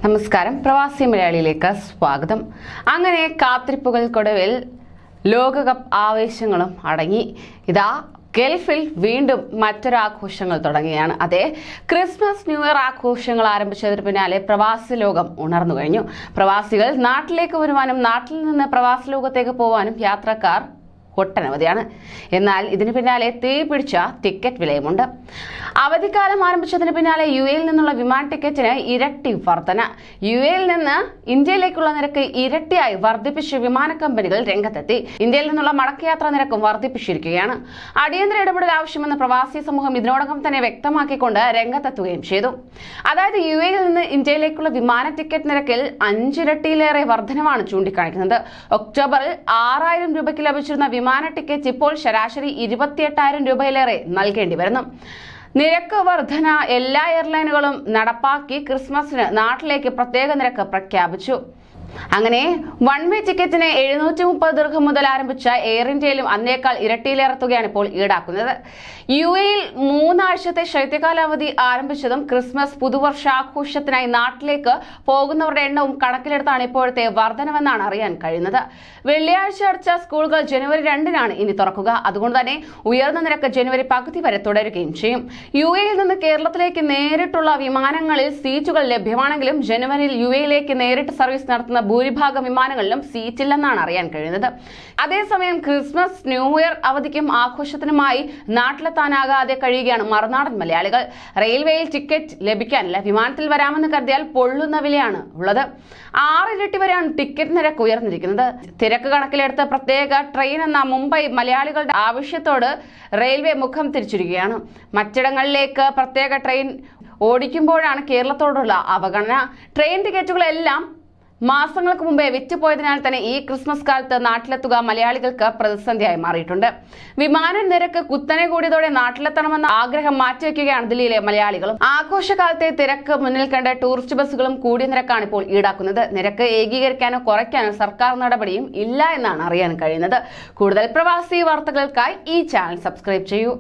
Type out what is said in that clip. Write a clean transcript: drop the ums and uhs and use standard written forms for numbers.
നമസ്കാരം, പ്രവാസി മലയാളിയിലേക്ക് സ്വാഗതം. അങ്ങനെ കാത്തിരിപ്പുകൾക്കൊടുവിൽ ലോകകപ്പ് ആവേശങ്ങളും അടങ്ങി. ഇതാ ഗൾഫിൽ വീണ്ടും മറ്റൊരു ആഘോഷങ്ങൾ തുടങ്ങിയാണ്. അതെ, ക്രിസ്മസ് ന്യൂ ഇയർ ആഘോഷങ്ങൾ ആരംഭിച്ചതിന് പിന്നാലെ പ്രവാസി ലോകം ഉണർന്നു കഴിഞ്ഞു. പ്രവാസികൾ നാട്ടിലേക്ക് വരുവാനും നാട്ടിൽ നിന്ന് പ്രവാസി ലോകത്തേക്ക് പോകാനും യാത്രക്കാർ ഒട്ടനവധിയാണ്. എന്നാൽ ഇതിന് പിന്നാലെ തീ പിടിച്ച ടിക്കറ്റ് വിലയുമുണ്ട്. അവധിക്കാലം ആരംഭിച്ചതിന് പിന്നാലെ യുഎയിൽ നിന്നുള്ള വിമാന ടിക്കറ്റിന് ഇരട്ടി വർധന. യുഎയിൽ നിന്ന് ഇന്ത്യയിലേക്കുള്ള നിരക്ക് ഇരട്ടിയായി വർദ്ധിപ്പിച്ച് വിമാന കമ്പനികൾ രംഗത്തെത്തി. ഇന്ത്യയിൽ നിന്നുള്ള മടക്കയാത്രാ നിരക്കും വർദ്ധിപ്പിച്ചിരിക്കുകയാണ്. അടിയന്തര ഇടപെടൽ ആവശ്യമെന്ന് പ്രവാസി സമൂഹം ഇതിനോടകം തന്നെ വ്യക്തമാക്കിക്കൊണ്ട് രംഗത്തെത്തുകയും ചെയ്തു. അതായത് യുഎയിൽ നിന്ന് ഇന്ത്യയിലേക്കുള്ള വിമാന ടിക്കറ്റ് നിരക്കിൽ 5 ഇരട്ടിയിലേറെ വർധനവാണ് ചൂണ്ടിക്കാണിക്കുന്നത്. ഒക്ടോബറിൽ 6,000 രൂപയ്ക്ക് ലഭിച്ചിരുന്ന വിമാന ടിക്കറ്റ് ഇപ്പോൾ ശരാശരി 28,000 രൂപയിലേറെ നൽകേണ്ടി വരുന്നു. നിരക്ക് വർധന എല്ലാ എയർലൈനുകളും നടപ്പാക്കി ക്രിസ്മസിന് നാട്ടിലേക്ക് പ്രത്യേക നിരക്ക് പ്രഖ്യാപിച്ചു. അങ്ങനെ വൺ വേ ടിക്കറ്റിന് 730 ദിർഹം മുതൽ ആരംഭിച്ച എയർ ഇന്ത്യയിലും അതിനേക്കാൾ ഇരട്ടിയിലേറെ തുകയാണ് ഇപ്പോൾ ഈടാക്കുന്നത്. യുഎയിൽ 3 ആഴ്ചത്തെ ശൈത്യകാലാവധി ആരംഭിച്ചതും ക്രിസ്മസ് പുതുവർഷാഘോഷത്തിനായി നാട്ടിലേക്ക് പോകുന്നവരുടെ എണ്ണവും കണക്കിലെടുത്താണ് ഇപ്പോഴത്തെ വർധനവെന്നാണ് അറിയാൻ കഴിയുന്നത്. വെള്ളിയാഴ്ച അടച്ച സ്കൂളുകൾ ജനുവരി 2-നാണ് ഇനി തുറക്കുക. അതുകൊണ്ട് തന്നെ ഉയർന്ന നിരക്ക് ജനുവരി പകുതി വരെ തുടരുകയും ചെയ്യും. യുഎയിൽ നിന്ന് കേരളത്തിലേക്ക് നേരിട്ടുള്ള വിമാനങ്ങളിൽ സീറ്റുകൾ ലഭ്യമാണെങ്കിലും ജനുവരിയിൽ യുഎയിലേക്ക് നേരിട്ട് സർവീസ് നടത്തുന്ന ഭൂരിഭാഗം വിമാനങ്ങളിലും സീറ്റില്ലെന്നാണ് അറിയാൻ കഴിയുന്നത്. അതേസമയം ക്രിസ്മസ് ന്യൂ ഇയർ അവധിക്കും ആഘോഷത്തിനുമായി നാട്ടിലെത്താനാകാതെ കഴിയുകയാണ് മറുനാടൻ മലയാളികൾ. റെയിൽവേയിൽ ടിക്കറ്റ് ലഭിക്കാനില്ല. വിമാനത്തിൽ വരാമെന്ന് കരുതിയാൽ പൊള്ളുന്ന വിലയാണ് ഉള്ളത്. 6 ഇരട്ടി വരെയാണ് ടിക്കറ്റ് നിരക്ക് ഉയർന്നിരിക്കുന്നത്. തിരക്ക് കണക്കിലെടുത്ത് പ്രത്യേക ട്രെയിൻ എന്ന മുംബൈ മലയാളികളുടെ ആവശ്യത്തോട് റെയിൽവേ മുഖം തിരിച്ചിരിക്കുകയാണ്. മറ്റിടങ്ങളിലേക്ക് പ്രത്യേക ട്രെയിൻ ഓടിക്കുമ്പോഴാണ് കേരളത്തോടുള്ള അവഗണന. ട്രെയിൻ ടിക്കറ്റുകളെല്ലാം മാസങ്ങൾക്ക് മുമ്പേ വിറ്റുപോയതിനാൽ തന്നെ ഈ ക്രിസ്മസ് കാലത്ത് നാട്ടിലെത്തുക മലയാളികൾക്ക് പ്രതിസന്ധിയായി മാറിയിട്ടുണ്ട്. വിമാന നിരക്ക് കുത്തനെ കൂടിയതോടെ നാട്ടിലെത്തണമെന്ന ആഗ്രഹം മാറ്റിവെക്കുകയാണ് ദില്ലിയിലെ മലയാളികളും. ആഘോഷകാലത്തെ തിരക്ക് മുന്നിൽ കണ്ട ടൂറിസ്റ്റ് ബസ്സുകളും കൂടിയ നിരക്കാണ് ഇപ്പോൾ ഈടാക്കുന്നത്. നിരക്ക് ഏകീകരിക്കാനോ കുറയ്ക്കാനോ സർക്കാർ നടപടിയും ഇല്ല എന്നാണ് അറിയാൻ കഴിയുന്നത്. കൂടുതൽ പ്രവാസി വാർത്തകൾക്കായി ഈ ചാനൽ സബ്സ്ക്രൈബ് ചെയ്യൂ.